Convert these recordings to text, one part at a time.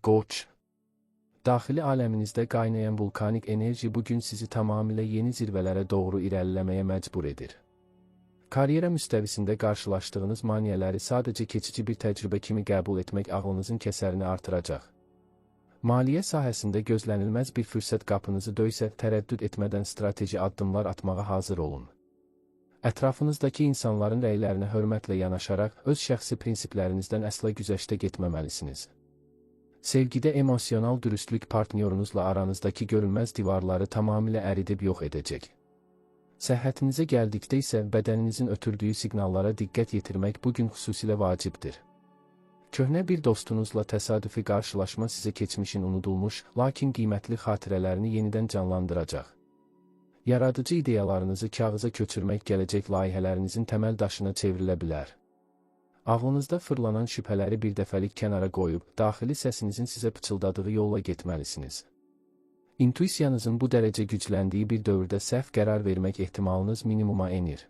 Qoç. Daxili aləminizdə qaynayan vulkanik enerji bugün sizi tamamilə yeni zirvələrə doğru irəliləməyə məcbur edir. Karyera müstəvisində qarşılaşdığınız maneələri sadəcə keçici bir təcrübə kimi qəbul etmək ağlınızın kəsərini artıracaq. Maliyyə sahəsində gözlənilməz bir fürsət qapınızı döysə, tərəddüd etmədən strateji addımlar atmağa hazır olun. Ətrafınızdakı insanların rəylərinə hörmətlə yanaşaraq, öz şəxsi prinsiplərinizdən əsla güzəştə getməməlisiniz. Sevgidə emosional dürüstlük partnyorunuzla aranızdakı görünməz divarları tamamilə əridib yox edəcək. Səhhətinizə gəldikdə isə bədəninizin ötürdüyü siqnallara diqqət yetirmək bugün xüsusilə vacibdir. Köhnə bir dostunuzla təsadüfi qarşılaşma sizə keçmişin unudulmuş, lakin qiymətli xatirələrini yenidən canlandıracaq. Yaradıcı ideyalarınızı kağıza köçürmək gələcək layihələrinizin təməl daşına çevrilə bilər. Ağlınızda fırlanan şübhələri bir dəfəlik kənara qoyub, daxili səsinizin sizə pıçıldadığı yolla getməlisiniz. İntuisiyanızın bu dərəcə gücləndiyi bir dövrdə səhv qərar vermək ehtimalınız minimuma enir.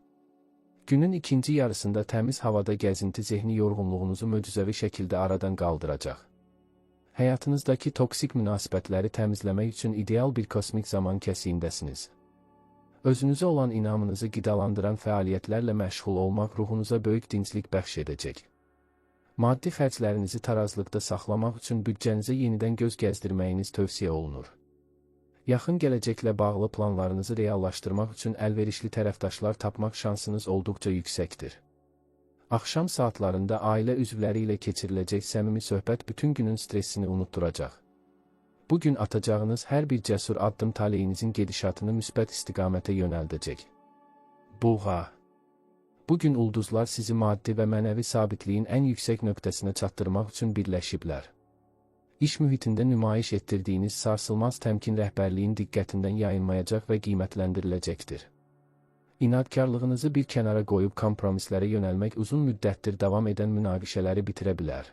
Günün ikinci yarısında təmiz havada gəzinti zehni yorğunluğunuzu möcüzəvi şəkildə aradan qaldıracaq. Həyatınızdakı toksik münasibətləri təmizləmək üçün ideal bir kosmik zaman kəsiyindəsiniz. Özünüzə olan inamınızı qidalandıran fəaliyyətlərlə məşğul olmaq ruhunuza böyük dinclik bəxş edəcək. Maddi xərclərinizi tarazlıqda saxlamaq üçün büdcənizə yenidən göz gəzdirməyiniz tövsiyə olunur. Yaxın gələcəklə bağlı planlarınızı reallaşdırmaq üçün əlverişli tərəfdaşlar tapmaq şansınız olduqca yüksəkdir. Axşam saatlarında ailə üzvləri ilə keçiriləcək səmimi söhbət bütün günün stressini unutduracaq. Bugün atacağınız hər bir cəsur addım taleyinizin gedişatını müsbət istiqamətə yönəldəcək. Buğa. Bugün ulduzlar sizi maddi və mənəvi sabitliyin ən yüksək nöqtəsinə çatdırmaq üçün birləşiblər. İş mühitində nümayiş etdirdiyiniz sarsılmaz təmkin rəhbərliyin diqqətindən yayınmayacaq və qiymətləndiriləcəkdir. İnadkarlığınızı bir kənara qoyub kompromislərə yönəlmək uzun müddətdir davam edən münaqişələri bitirə bilər.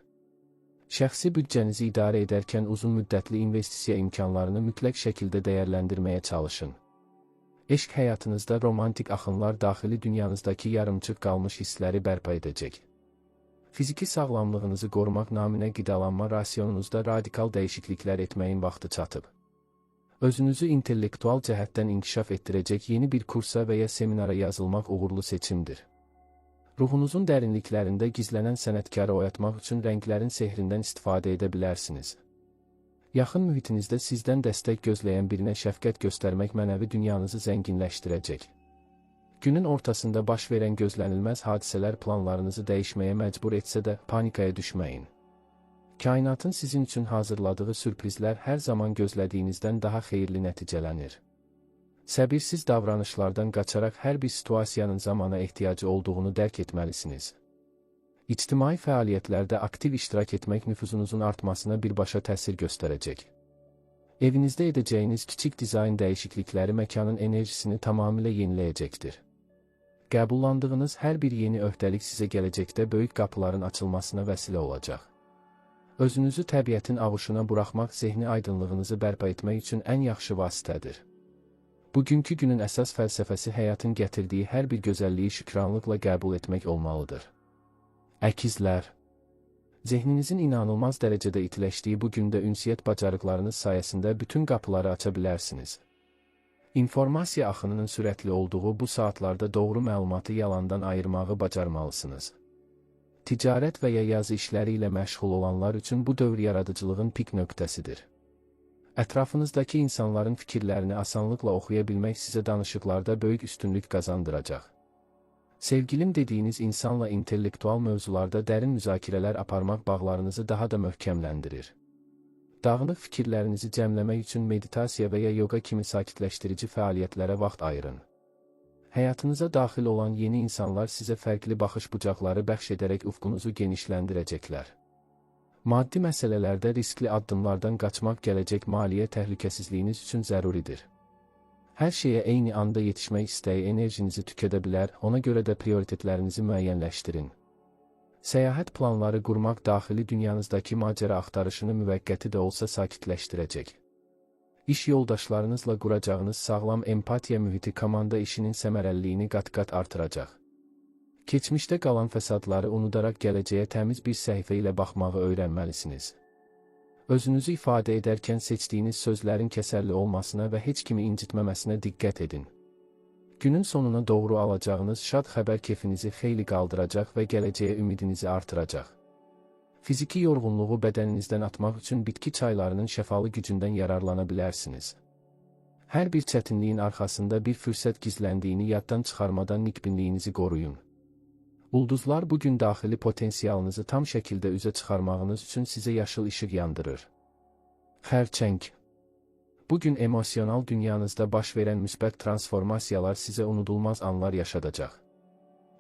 Şəxsi büdcənizi idarə edərkən uzun müddətli investisiya imkanlarını mütləq şəkildə dəyərləndirməyə çalışın. Eşq həyatınızda romantik axınlar daxili dünyanızdakı yarımçıq qalmış hissləri bərpa edəcək. Fiziki sağlamlığınızı qorumaq naminə qidalanma rasionunuzda radikal dəyişikliklər etməyin vaxtı çatıb. Özünüzü intellektual cəhətdən inkişaf etdirəcək yeni bir kursa və ya seminara yazılmaq uğurlu seçimdir. Ruhunuzun dərinliklərində gizlənən sənətkarı oyatmaq üçün rənglərin sehrindən istifadə edə bilərsiniz. Yaxın mühitinizdə sizdən dəstək gözləyən birinə şəfqət göstərmək mənəvi dünyanızı zənginləşdirəcək. Günün ortasında baş verən gözlənilməz hadisələr planlarınızı dəyişməyə məcbur etsə də panikaya düşməyin. Kainatın sizin üçün hazırladığı sürprizlər hər zaman gözlədiyinizdən daha xeyirli nəticələnir. Səbirsiz davranışlardan qaçaraq hər bir situasiyanın zamana ehtiyacı olduğunu dərk etməlisiniz. İctimai fəaliyyətlərdə aktiv iştirak etmək nüfuzunuzun artmasına birbaşa təsir göstərəcək. Evinizdə edəcəyiniz kiçik dizayn dəyişiklikləri məkanın enerjisini tamamilə yeniləyəcəkdir. Qəbullandığınız hər bir yeni öhdəlik sizə gələcəkdə böyük qapıların açılmasına vəsilə olacaq. Özünüzü təbiətin ağuşuna buraxmaq zehni aydınlığınızı bərpa etmək üçün ən yaxşı vasitədir. Bugünkü günün əsas fəlsəfəsi həyatın gətirdiyi hər bir gözəlliyi şükranlıqla qəbul etmək olmalıdır. Əkizlər. Zehninizin inanılmaz dərəcədə itiləşdiyi bu gündə ünsiyyət bacarıqlarınız sayəsində bütün qapıları aça bilərsiniz. İnformasiya axınının sürətli olduğu bu saatlarda doğru məlumatı yalandan ayırmağı bacarmalısınız. Ticarət və ya yazı işləri ilə məşğul olanlar üçün bu dövr yaradıcılığın pik nöqtəsidir. Ətrafınızdakı insanların fikirlərini asanlıqla oxuya bilmək sizə danışıqlarda böyük üstünlük qazandıracaq. Sevgilim dediyiniz insanla intellektual mövzularda dərin müzakirələr aparmaq bağlarınızı daha da möhkəmləndirir. Dağınıq fikirlərinizi cəmləmək üçün meditasiya və ya yoga kimi sakitləşdirici fəaliyyətlərə vaxt ayırın. Həyatınıza daxil olan yeni insanlar sizə fərqli baxış bucaqları bəxş edərək ufqunuzu genişləndirəcəklər. Maddi məsələlərdə riskli addımlardan qaçmaq gələcək maliyyə təhlükəsizliyiniz üçün zəruridir. Hər şeyə eyni anda yetişmək istəyi enerjinizi tükədə bilər, ona görə də prioritetlərinizi müəyyənləşdirin. Səyahət planları qurmaq daxili dünyanızdakı macəra axtarışını müvəqqəti də olsa sakitləşdirəcək. İş yoldaşlarınızla quracağınız sağlam empatiya mühiti komanda işinin səmərəliliyini qat-qat artıracaq. Keçmişdə qalan fəsadları unudaraq gələcəyə təmiz bir səhifə ilə baxmağı öyrənməlisiniz. Özünüzü ifadə edərkən seçdiyiniz sözlərin kəsərli olmasına və heç kimi incitməməsinə diqqət edin. Günün sonuna doğru alacağınız şad xəbər keyfinizi xeyli qaldıracaq və gələcəyə ümidinizi artıracaq. Fiziki yorğunluğu bədəninizdən atmaq üçün bitki çaylarının şəfalı gücündən yararlana bilərsiniz. Hər bir çətinliyin arxasında bir fürsət gizləndiyini yaddan çıxarmadan nikbinliyinizi qoruyun. Ulduzlar bugün daxili potensialınızı tam şəkildə üzə çıxarmağınız üçün sizə yaşıl işıq yandırır. Xərçəng. Bugün emosional dünyanızda baş verən müsbət transformasiyalar sizə unudulmaz anlar yaşadacaq.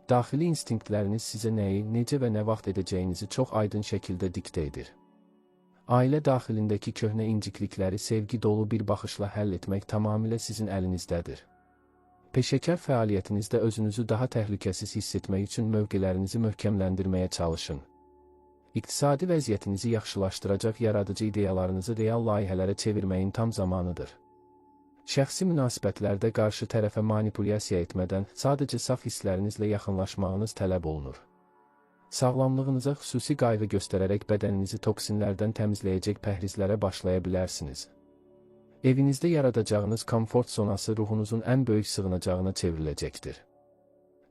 Daxili instinktləriniz sizə nəyi, necə və nə vaxt edəcəyinizi çox aydın şəkildə diktə edir. Ailə daxilindəki köhnə inciklikləri sevgi dolu bir baxışla həll etmək tamamilə sizin əlinizdədir. Peşəkar fəaliyyətinizdə özünüzü daha təhlükəsiz hiss etmək üçün mövqelərinizi möhkəmləndirməyə çalışın. İqtisadi vəziyyətinizi yaxşılaşdıracaq yaradıcı ideyalarınızı real layihələrə çevirməyin tam zamanıdır. Şəxsi münasibətlərdə qarşı tərəfə manipulyasiya etmədən sadəcə saf hisslərinizlə yaxınlaşmağınız tələb olunur. Sağlamlığınıza xüsusi qayğı göstərərək bədəninizi toksinlərdən təmizləyəcək pəhrizlərə başlaya bilərsiniz. Evinizdə yaradacağınız komfort zonası ruhunuzun ən böyük sığınacağına çevriləcəkdir.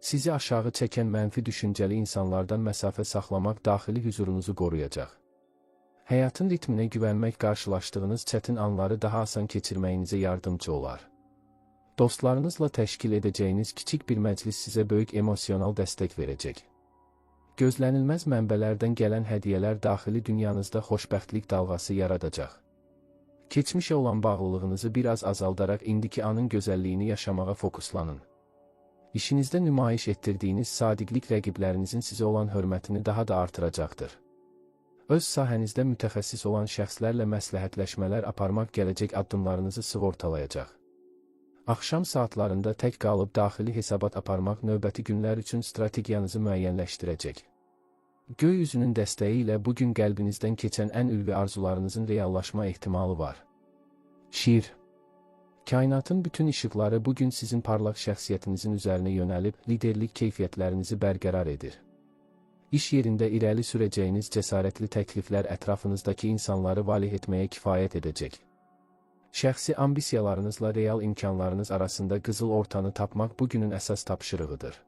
Sizi aşağı çəkən mənfi düşüncəli insanlardan məsafə saxlamaq daxili hüzurunuzu qoruyacaq. Həyatın ritminə güvənmək qarşılaşdığınız çətin anları daha asan keçirməyinizə yardımcı olar. Dostlarınızla təşkil edəcəyiniz kiçik bir məclis sizə böyük emosional dəstək verəcək. Gözlənilməz mənbələrdən gələn hədiyyələr daxili dünyanızda xoşbəxtlik dalğası yaradacaq. Keçmişə olan bağlılığınızı biraz azaldaraq indiki anın gözəlliyini yaşamağa fokuslanın. İşinizdə nümayiş etdirdiyiniz sadiqlik rəqiblərinizin sizə olan hörmətini daha da artıracaqdır. Öz sahənizdə mütəxəssis olan şəxslərlə məsləhətləşmələr aparmaq gələcək addımlarınızı sığortalayacaq. Axşam saatlarında tək qalıb daxili hesabat aparmaq növbəti günlər üçün strategiyanızı müəyyənləşdirəcək. Göy üzünün dəstəyi ilə bugün qəlbinizdən keçən ən ülvi arzularınızın reallaşma ehtimalı var. Şiir. Kainatın bütün işıqları bugün sizin parlaq şəxsiyyətinizin üzərinə yönəlib, liderlik keyfiyyətlərinizi bərqərar edir. İş yerində irəli sürəcəyiniz cəsarətli təkliflər ətrafınızdakı insanları valeh etməyə kifayət edəcək. Şəxsi ambisiyalarınızla real imkanlarınız arasında qızıl ortanı tapmaq bugünün əsas tapşırığıdır.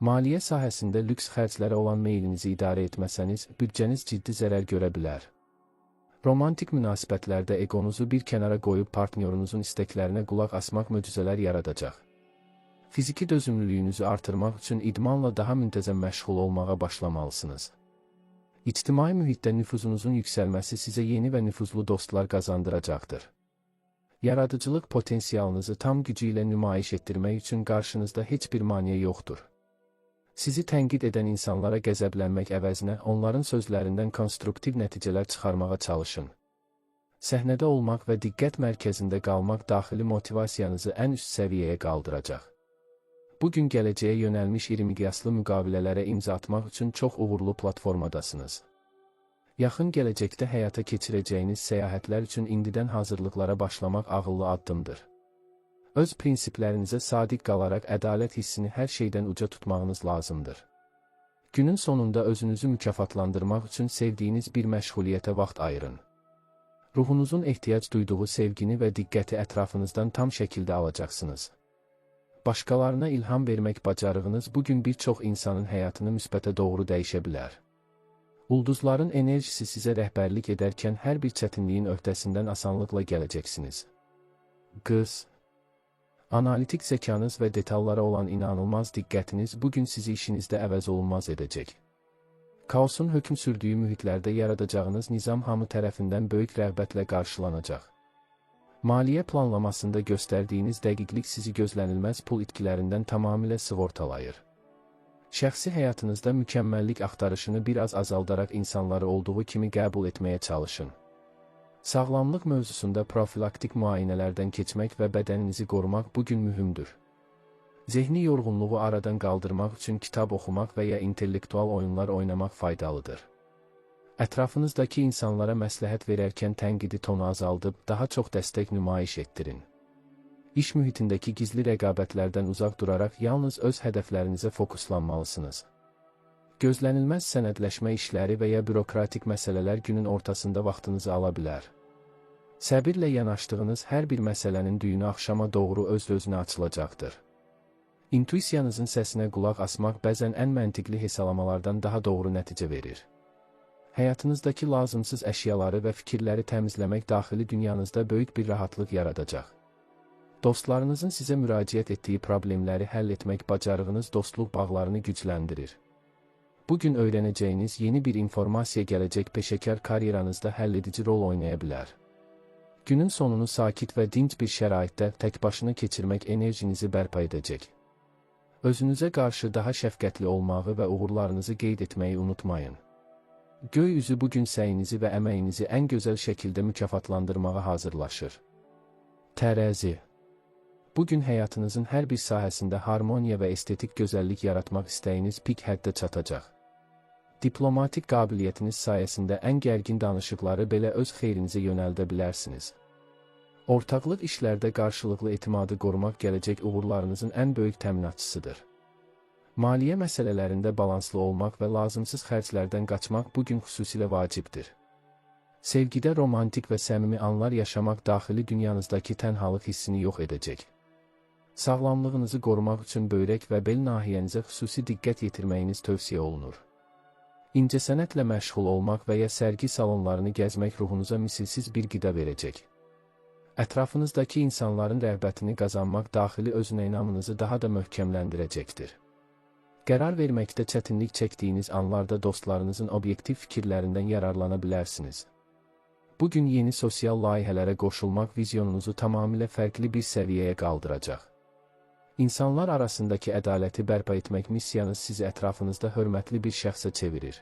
Maliyyə sahəsində lüks xərclərə olan meylinizi idarə etməsəniz, büdcəniz ciddi zərər görə bilər. Romantik münasibətlərdə egonuzu bir kənara qoyub partnyorunuzun istəklərinə qulaq asmaq möcüzələr yaradacaq. Fiziki dözümlülüyünüzü artırmaq üçün idmanla daha müntəzəm məşğul olmağa başlamalısınız. İctimai mühitdə nüfuzunuzun yüksəlməsi sizə yeni və nüfuzlu dostlar qazandıracaqdır. Yaradıcılıq potensialınızı tam gücü ilə nümayiş etdirmək üçün qarşınızda heç bir maneə yoxdur. Sizi tənqid edən insanlara qəzəblənmək əvəzinə onların sözlərindən konstruktiv nəticələr çıxarmağa çalışın. Səhnədə olmaq və diqqət mərkəzində qalmaq daxili motivasiyanızı ən üst səviyyəyə qaldıracaq. Bugün gələcəyə yönəlmiş iri miqyaslı müqavilələrə imza atmaq üçün çox uğurlu platformadasınız. Yaxın gələcəkdə həyata keçirəcəyiniz səyahətlər üçün indidən hazırlıqlara başlamaq ağıllı addımdır. Öz prinsiplərinizə sadiq qalaraq ədalət hissini hər şeydən uca tutmağınız lazımdır. Günün sonunda özünüzü mükafatlandırmaq üçün sevdiyiniz bir məşğuliyyətə vaxt ayırın. Ruhunuzun ehtiyac duyduğu sevgini və diqqəti ətrafınızdan tam şəkildə alacaqsınız. Başqalarına ilham vermək bacarığınız bugün bir çox insanın həyatını müsbətə doğru dəyişə bilər. Ulduzların enerjisi sizə rəhbərlik edərkən hər bir çətinliyin öhdəsindən asanlıqla gələcəksiniz. Qız. Analitik zəkanız və detallara olan inanılmaz diqqətiniz bugün sizi işinizdə əvəz olunmaz edəcək. Kaosun hökm sürdüyü mühitlərdə yaradacağınız nizam hamı tərəfindən böyük rəğbətlə qarşılanacaq. Maliyyə planlamasında göstərdiyiniz dəqiqlik sizi gözlənilməz pul itkilərindən tamamilə sığortalayır. Şəxsi həyatınızda mükəmməllik axtarışını biraz azaldaraq insanları olduğu kimi qəbul etməyə çalışın. Sağlamlıq mövzusunda profilaktik müayinələrdən keçmək və bədəninizi qorumaq bugün mühümdür. Zehni yorğunluğu aradan qaldırmaq üçün kitab oxumaq və ya intellektual oyunlar oynamaq faydalıdır. Ətrafınızdakı insanlara məsləhət verərkən tənqidi tonu azaldıb, daha çox dəstək nümayiş etdirin. İş mühitindəki gizli rəqabətlərdən uzaq duraraq yalnız öz hədəflərinizə fokuslanmalısınız. Gözlənilməz sənədləşmə işləri və ya bürokratik məsələlər günün ortasında vaxtınızı ala bilər. Səbirlə yanaşdığınız hər bir məsələnin düyünü axşama doğru öz-özünə açılacaqdır. İntuisiyanızın səsinə qulaq asmaq bəzən ən məntiqli hesalamalardan daha doğru nəticə verir. Həyatınızdakı lazımsız əşyaları və fikirləri təmizləmək daxili dünyanızda böyük bir rahatlıq yaradacaq. Dostlarınızın sizə müraciət etdiyi problemləri həll etmək bacarığınız dostluq bağlarını gücləndirir. Bugün öyrənəcəyiniz yeni bir informasiya gələcək peşəkar karyeranızda həlledici rol oynaya bilər. Günün sonunu sakit və dinc bir şəraitdə tək başına keçirmək enerjinizi bərpa edəcək. Özünüzə qarşı daha şəfqətli olmağı və uğurlarınızı qeyd etməyi unutmayın. Göy üzü bugün səyinizi və əməyinizi ən gözəl şəkildə mükafatlandırmağa hazırlaşır. Tərəzi. Bugün həyatınızın hər bir sahəsində harmoniya və estetik gözəllik yaratmaq istəyiniz pik həddə çatacaq. Diplomatik qabiliyyətiniz sayəsində ən gərgin danışıqları belə öz xeyrinizə yönəldə bilərsiniz. Ortaqlıq işlərdə qarşılıqlı etimadı qorumaq gələcək uğurlarınızın ən böyük təminatçısıdır. Maliyyə məsələlərində balanslı olmaq və lazımsız xərclərdən qaçmaq bugün xüsusilə vacibdir. Sevgidə romantik və səmimi anlar yaşamaq daxili dünyanızdakı tənhalıq hissini yox edəcək. Sağlamlığınızı qorumaq üçün böyrək və bel nahiyənizə xüsusi diqqət yetirməyiniz tövsiyə olunur. İncəsənətlə məşğul olmaq və ya sərgi salonlarını gəzmək ruhunuza misilsiz bir qida verəcək. Ətrafınızdakı insanların rəğbətini qazanmaq daxili özünə inamınızı daha da möhkəmləndirəcəkdir. Qərar verməkdə çətinlik çəkdiyiniz anlarda dostlarınızın obyektiv fikirlərindən yararlana bilərsiniz. Bugün yeni sosial layihələrə qoşulmaq vizyonunuzu tamamilə fərqli bir səviyyəyə qaldıracaq. İnsanlar arasındakı ədaləti bərpa etmək missiyanız sizi ətrafınızda hörmətli bir şəxsə çevirir.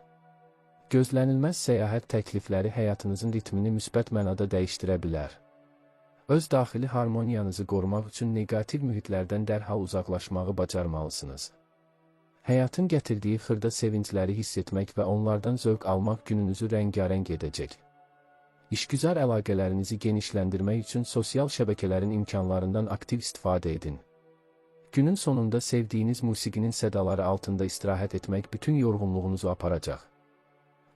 Gözlənilməz səyahət təklifləri həyatınızın ritmini müsbət mənada dəyişdirə bilər. Öz daxili harmoniyanızı qorumaq üçün neqativ mühitlərdən dərhal uzaqlaşmağı bacarmalısınız. Həyatın gətirdiyi xırda sevincləri hiss etmək və onlardan zövq almaq gününüzü rəngarəng edəcək. İşgüzar əlaqələrinizi genişləndirmək üçün sosial şəbəkələrin imkanlarından aktiv istifadə edin. Günün sonunda sevdiyiniz musiqinin sədaları altında istirahət etmək bütün yorğunluğunuzu aparacaq.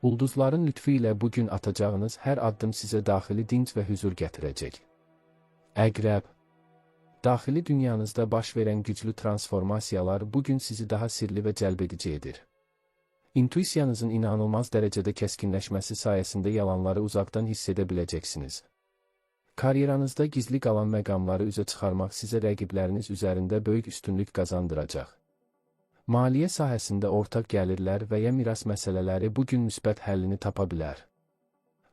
Ulduzların lütfu ilə bugün atacağınız hər addım sizə daxili dinc və hüzur gətirəcək. Əqrəb. Daxili dünyanızda baş verən güclü transformasiyalar bugün sizi daha sirli və cəlbedici edir. İntuisiyanızın inanılmaz dərəcədə kəskinləşməsi sayəsində yalanları uzaqdan hiss edə biləcəksiniz. Karyeranızda gizli qalan məqamları üzə çıxarmaq sizə rəqibləriniz üzərində böyük üstünlük qazandıracaq. Maliyyə sahəsində ortaq gəlirlər və ya miras məsələləri bugün müsbət həllini tapa bilər.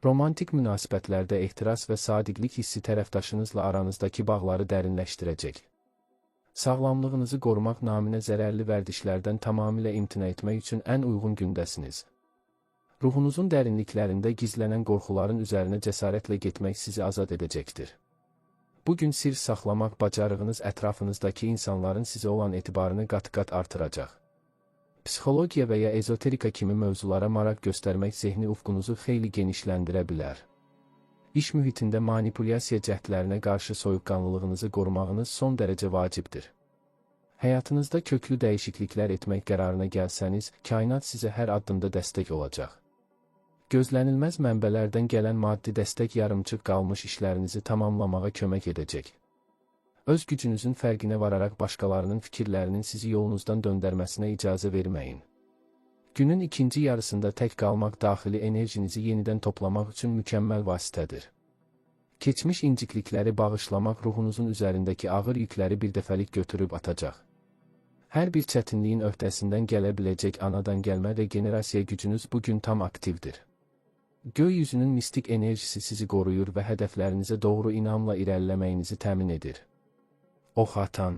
Romantik münasibətlərdə ehtiras və sadiqlik hissi tərəfdaşınızla aranızdakı bağları dərinləşdirəcək. Sağlamlığınızı qorumaq naminə zərərli vərdişlərdən tamamilə imtina etmək üçün ən uyğun gündəsiniz. Ruhunuzun dərinliklərində gizlənən qorxuların üzərinə cəsarətlə getmək sizi azad edəcəkdir. Bugün sir saxlamaq bacarığınız ətrafınızdakı insanların sizə olan etibarını qat-qat artıracaq. Psixologiya və ya ezoterika kimi mövzulara maraq göstərmək zehni ufqunuzu xeyli genişləndirə bilər. İş mühitində manipulyasiya cəhdlərinə qarşı soyuqqanlılığınızı qorumağınız son dərəcə vacibdir. Həyatınızda köklü dəyişikliklər etmək qərarına gəlsəniz, kainat sizə hər addımda dəstək olacaq. Gözlənilməz mənbələrdən gələn maddi dəstək yarımçıq qalmış işlərinizi tamamlamağa kömək edəcək. Öz gücünüzün fərqinə vararaq başqalarının fikirlərinin sizi yolunuzdan döndərməsinə icazə verməyin. Günün ikinci yarısında tək qalmaq daxili enerjinizi yenidən toplamaq üçün mükəmməl vasitədir. Keçmiş inciklikləri bağışlamaq ruhunuzun üzərindəki ağır yükləri birdəfəlik götürüb atacaq. Hər bir çətinliyin öhdəsindən gələ biləcək anadan gəlmə regenerasiya gücünüz bugün tam aktivdir. Gökyüzünün mistik enerjisi sizi qoruyur və hədəflərinizə doğru inamla irəliləməyinizi təmin edir. Oxatan.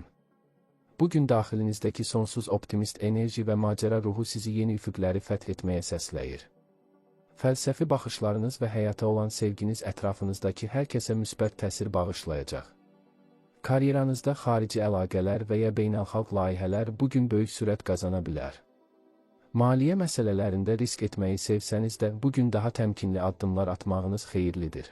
Bugün daxilinizdəki sonsuz optimist enerji və macəra ruhu sizi yeni üfüqləri fəth etməyə səsləyir. Fəlsəfi baxışlarınız və həyata olan sevginiz ətrafınızdakı hər kəsə müsbət təsir bağışlayacaq. Karyeranızda xarici əlaqələr və ya beynəlxalq layihələr bugün böyük sürət qazana bilər. Maliyyə məsələlərində risk etməyi sevsəniz də bugün daha təmkinli addımlar atmağınız xeyirlidir.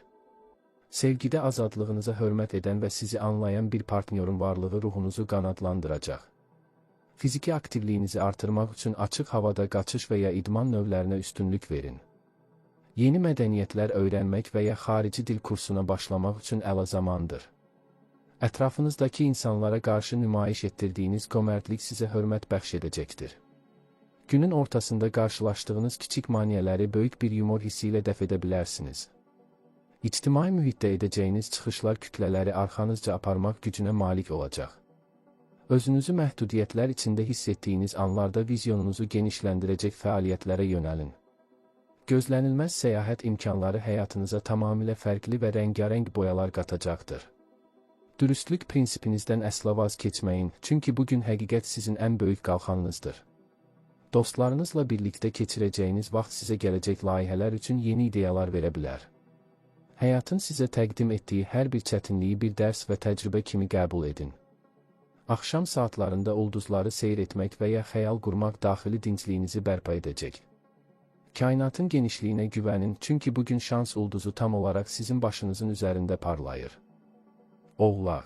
Sevgidə azadlığınıza hörmət edən və sizi anlayan bir partnyorun varlığı ruhunuzu qanadlandıracaq. Fiziki aktivliyinizi artırmaq üçün açıq havada qaçış və ya idman növlərinə üstünlük verin. Yeni mədəniyyətlər öyrənmək və ya xarici dil kursuna başlamaq üçün əla zamandır. Ətrafınızdakı insanlara qarşı nümayiş etdirdiyiniz cömertlik sizə hörmət bəxş edəcəkdir. Günün ortasında qarşılaşdığınız kiçik maneələri böyük bir yumor hissi ilə dəf edə bilərsiniz. İctimai mühitdə edəcəyiniz çıxışlar kütlələri arxanızca aparmaq gücünə malik olacaq. Özünüzü məhdudiyyətlər içində hiss etdiyiniz anlarda vizyonunuzu genişləndirəcək fəaliyyətlərə yönəlin. Gözlənilməz səyahət imkanları həyatınıza tamamilə fərqli və rəngarəng boyalar qatacaqdır. Dürüstlük prinsipinizdən əsla vaz keçməyin, çünki bugün həqiqət sizin ən böyük qalxanınızdır. Dostlarınızla birlikdə keçirəcəyiniz vaxt sizə gələcək layihələr üçün yeni ideyalar verə bilər. Həyatın sizə təqdim etdiyi hər bir çətinliyi bir dərs və təcrübə kimi qəbul edin. Axşam saatlarında ulduzları seyr etmək və ya xəyal qurmaq daxili dincliyinizi bərpa edəcək. Kainatın genişliyinə güvənin, çünki bugün şans ulduzu tam olaraq sizin başınızın üzərində parlayır. Oğlaq.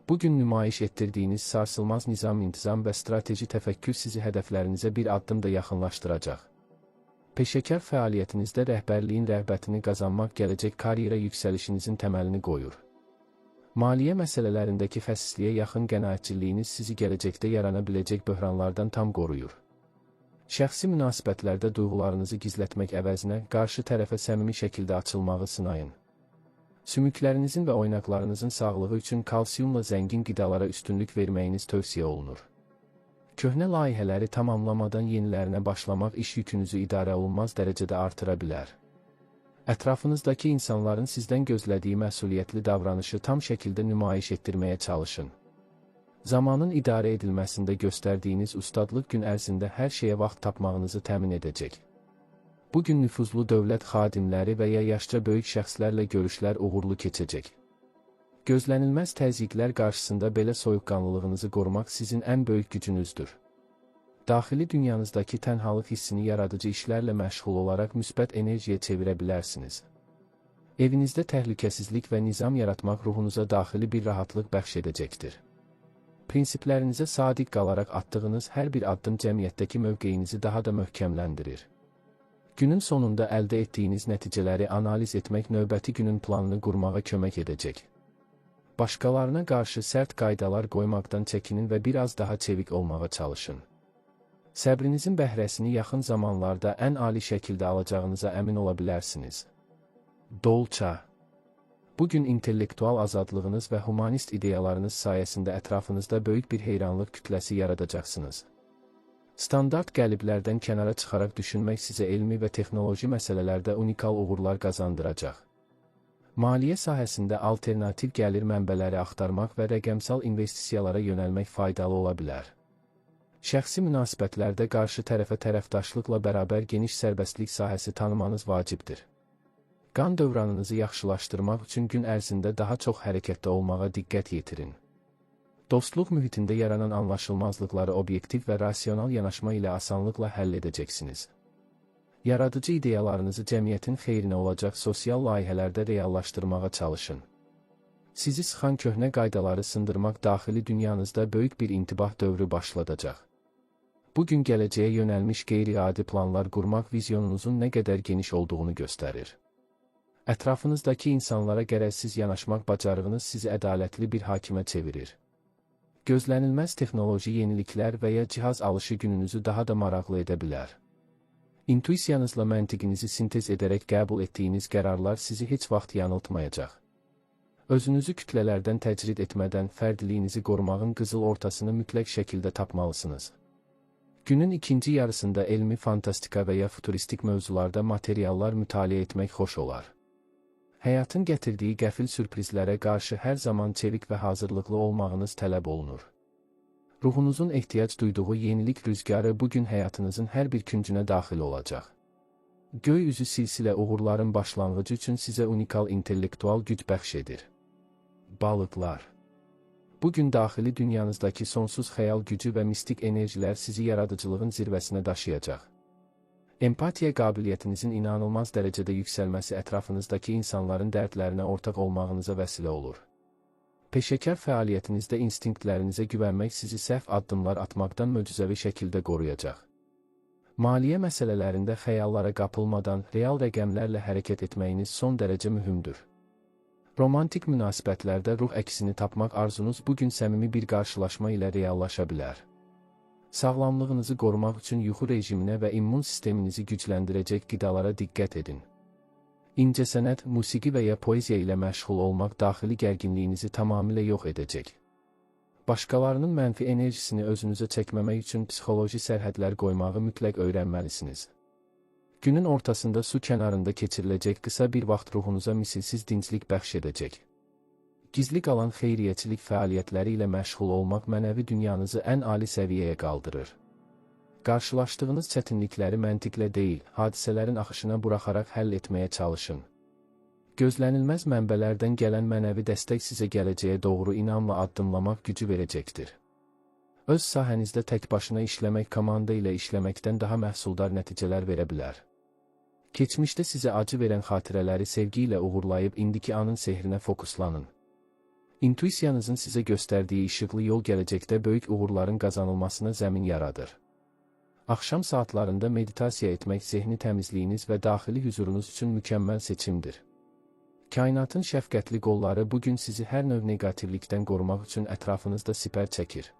Bugün nümayiş etdirdiyiniz sarsılmaz nizam-intizam və strateji təfəkkür sizi hədəflərinizə bir addım da yaxınlaşdıracaq. Peşəkar fəaliyyətinizdə rəhbərliyin rəğbətini qazanmaq gələcək karyera yüksəlişinizin təməlini qoyur. Maliyyə məsələlərindəki xəsisliyə yaxın qənaətçiliyiniz sizi gələcəkdə yarana biləcək böhranlardan tam qoruyur. Şəxsi münasibətlərdə duyğularınızı gizlətmək əvəzinə qarşı tərəfə səmimi şəkildə açılmağı sınayın. Sümüklərinizin və oynaqlarınızın sağlığı üçün kalsiyumla zəngin qidalara üstünlük verməyiniz tövsiyə olunur. Köhnə layihələri tamamlamadan yenilərinə başlamaq iş yükünüzü idarə olunmaz dərəcədə artıra bilər. Ətrafınızdakı insanların sizdən gözlədiyi məsuliyyətli davranışı tam şəkildə nümayiş etdirməyə çalışın. Zamanın idarə edilməsində göstərdiyiniz ustadlıq gün ərzində hər şeyə vaxt tapmağınızı təmin edəcək. Bugün nüfuzlu dövlət xadimləri və ya yaşca böyük şəxslərlə görüşlər uğurlu keçəcək. Gözlənilməz təzyiqlər qarşısında belə soyuqqanlılığınızı qorumaq sizin ən böyük gücünüzdür. Daxili dünyanızdakı tənhalıq hissini yaradıcı işlərlə məşğul olaraq müsbət enerjiyə çevirə bilərsiniz. Evinizdə təhlükəsizlik və nizam yaratmaq ruhunuza daxili bir rahatlıq bəxş edəcəkdir. Prinsiplərinizə sadiq qalaraq atdığınız hər bir addım cəmiyyətdəki mövqeyinizi daha da möhkəmləndirir. Günün sonunda əldə etdiyiniz nəticələri analiz etmək növbəti günün planını qurmağa kömək edəcək. Başqalarına qarşı sərt qaydalar qoymaqdan çəkinin və biraz daha çevik olmağa çalışın. Səbrinizin bəhrəsini yaxın zamanlarda ən ali şəkildə alacağınıza əmin ola bilərsiniz. Dolça. Bugün intellektual azadlığınız və humanist ideyalarınız sayəsində ətrafınızda böyük bir heyranlıq kütləsi yaradacaqsınız. Standart qəliblərdən kənara çıxaraq düşünmək sizə elmi və texnoloji məsələlərdə unikal uğurlar qazandıracaq. Maliyyə sahəsində alternativ gəlir mənbələri axtarmaq və rəqəmsal investisiyalara yönəlmək faydalı ola bilər. Şəxsi münasibətlərdə qarşı tərəfə tərəfdaşlıqla bərabər geniş sərbəstlik sahəsi tanımanız vacibdir. Qan dövranınızı yaxşılaşdırmaq üçün gün ərzində daha çox hərəkətdə olmağa diqqət yetirin. Dostluq mühitində yaranan anlaşılmazlıqları obyektiv və rasional yanaşma ilə asanlıqla həll edəcəksiniz. Yaradıcı ideyalarınızı cəmiyyətin xeyrinə olacaq sosial layihələrdə reallaşdırmağa çalışın. Sizi sıxan köhnə qaydaları sındırmaq daxili dünyanızda böyük bir intibah dövrü başladacaq. Bugün gələcəyə yönəlmiş qeyri-adi planlar qurmaq vizyonunuzun nə qədər geniş olduğunu göstərir. Ətrafınızdakı insanlara gərəzsiz yanaşmaq bacarığınız sizi ədalətli bir hakimə çevirir. Gözlənilməz texnoloji yeniliklər və ya cihaz alışı gününüzü daha da maraqlı edə bilər. İntuisiyanızla məntiqinizi sintez edərək qəbul etdiyiniz qərarlar sizi heç vaxt yanıltmayacaq. Özünüzü kütlələrdən təcrid etmədən fərdliyinizi qorumağın qızıl ortasını mütləq şəkildə tapmalısınız. Günün ikinci yarısında elmi fantastika və ya futuristik mövzularda materiallar mütaliə etmək xoş olar. Həyatın gətirdiyi qəfil sürprizlərə qarşı hər zaman çevik və hazırlıqlı olmağınız tələb olunur. Ruhunuzun ehtiyac duyduğu yenilik rüzgarı bugün həyatınızın hər bir küncünə daxil olacaq. Göy üzü silsilə uğurların başlanğıcı üçün sizə unikal intellektual güc bəxş edir. Balıqlar. Bugün daxili dünyanızdakı sonsuz xəyal gücü və mistik enerjilər sizi yaradıcılığın zirvəsinə daşıyacaq. Empatiya qabiliyyətinizin inanılmaz dərəcədə yüksəlməsi ətrafınızdakı insanların dərdlərinə ortaq olmağınıza vəsilə olur. Peşəkar fəaliyyətinizdə instinktlərinizə güvənmək sizi səhv addımlar atmaqdan möcüzəvi şəkildə qoruyacaq. Maliyyə məsələlərində xəyallara qapılmadan real rəqəmlərlə hərəkət etməyiniz son dərəcə mühümdür. Romantik münasibətlərdə ruh əksini tapmaq arzunuz bugün səmimi bir qarşılaşma ilə reallaşa bilər. Sağlamlığınızı qorumaq üçün yuxu rejiminə və immun sisteminizi gücləndirəcək qidalara diqqət edin. İncəsənət, musiqi və ya poeziya ilə məşğul olmaq daxili gərginliyinizi tamamilə yox edəcək. Başqalarının mənfi enerjisini özünüzə çəkməmək üçün psixoloji sərhədlər qoymağı mütləq öyrənməlisiniz. Günün ortasında su kənarında keçiriləcək qısa bir vaxt ruhunuza misilsiz dinclik bəxş edəcək. Gizli qalan xeyriyyəçilik fəaliyyətləri ilə məşğul olmaq mənəvi dünyanızı ən ali səviyyəyə qaldırır. Qarşılaşdığınız çətinlikləri məntiqlə deyil, hadisələrin axışına buraxaraq həll etməyə çalışın. Gözlənilməz mənbələrdən gələn mənəvi dəstək sizə gələcəyə doğru inamla addımlamaq gücü verəcəkdir. Öz sahənizdə tək başına işləmək komanda ilə işləməkdən daha məhsuldar nəticələr verə bilər. Keçmişdə sizə acı verən xatirələri sevgi ilə uğurlayıb indiki anın sehrinə fokuslanın. İntuisiyanızın sizə göstərdiyi işıqlı yol gələcəkdə böyük uğurların qazanılmasına zəmin yaradır. Axşam saatlarında meditasiya etmək zehni təmizliyiniz və daxili huzurunuz üçün mükəmməl seçimdir. Kainatın şəfqətli qolları bugün sizi hər növ neqativlikdən qorumaq üçün ətrafınızda sipər çəkir.